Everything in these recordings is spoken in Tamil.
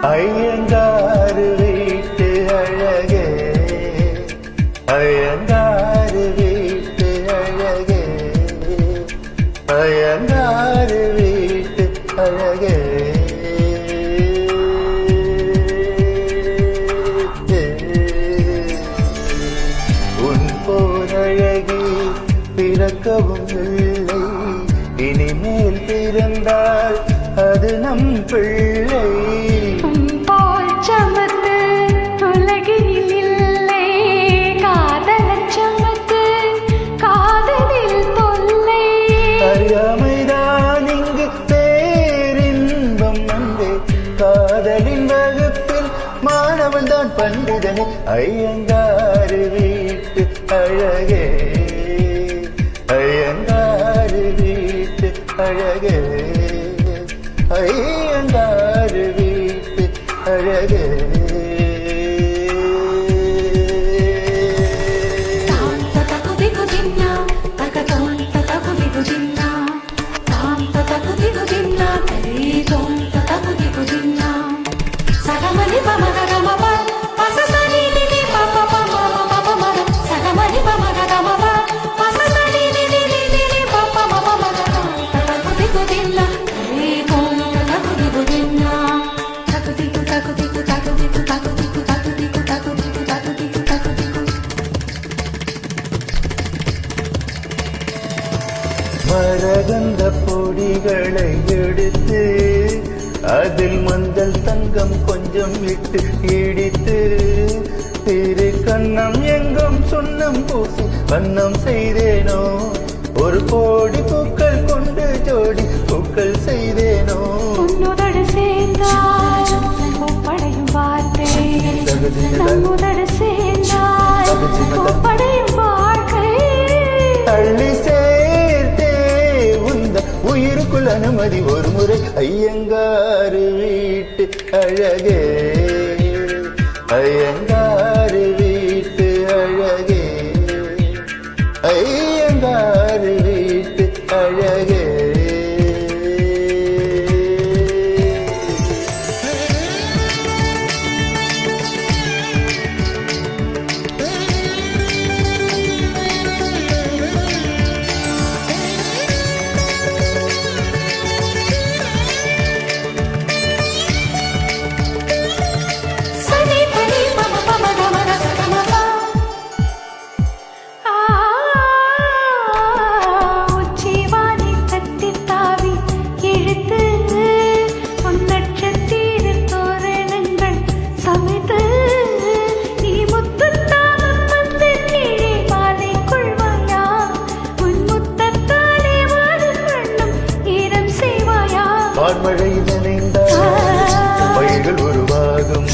ஐயங்காறு வீட்டு அழகே, ஐயங்காறு வீட்டு அழகே, ஐயங்காறு வீட்டு அழகே. உன் போர் அழகி பிறக்கவும் இல்லை, இனிமேல் பிறந்தால் அது நம் பிள்ளை. போல் சமத்து உலகில் இல்லை, காதலச் சமத்து காதலில் தொல்லை. அறியாமைதான் இங்கு பேரின்பம் வந்தே, காதலின் வகுப்பில் மாணவன் தான் பண்டிதனே. ஐயங்காறு வீட்டு அழகே, ஐயங்காறு வீட்டு அழகே, ஐயங்காறு வீட்டு அழகே. மரகந்த பொடிகளை எடுத்து அதில் மஞ்சள் தங்கம் கொஞ்சம் விட்டு இடித்து, திரு கண்ணம் எங்கும் சுண்ணம் பூசி வண்ணம் செய்தேனோ, ஒரு கோடி பூக்கள் கொண்டு ஜோடி பூக்கள் செய்தேனோ. உன்னுதடு சேர்ந்தால் பூப்படையும் வார்த்தை, நம்முதடு சேர்ந்தால் பூப்படையும் வாழ்க்கை. அள்ளி சேர்த்தே உந்த உயிருக்குள் அனுமதி ஒரு முறை. ஐயங்காறு வீட்டு அழகே, ஐயங்காறு வீட்டு அழகே, ஐயங்காறு வீட்டு அழகே. ஆண்மழையில் நனைந்தால் பயிர்கள் உருவாகும்,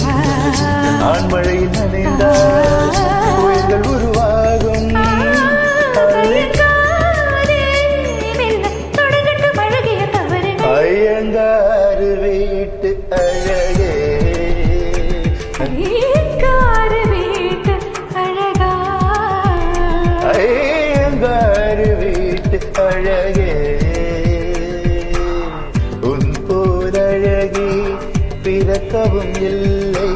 ஆண்மழையில் நனைந்தால் பயிர்கள் உருவாகும். ஐயங்காறு வீட்டு அழகே, ஐயங்காறு வீட்டு அழகா, ஐயங்காறு வீட்டு அழகே. பிறக்கவும் இல்லை,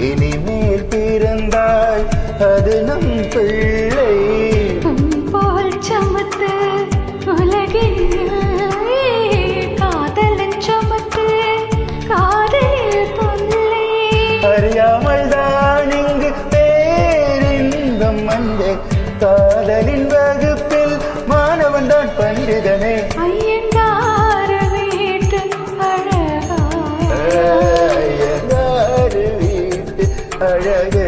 இனிமேல் பிறந்தால் அது நம் பிள்ளை. போல் சமத்து உலகில் இல்லை, காதலச் சமத்து காதலில் தொல்லை. அறியாமல் தான் இங்கு பேரின்பம் வந்தே, காதலின் வகுப்பில் மாணவன் தான் பண்டிதனே. ஐயங்காறு வீட்டு அழகா, ஐயங்காறு வீட்டு அழகே.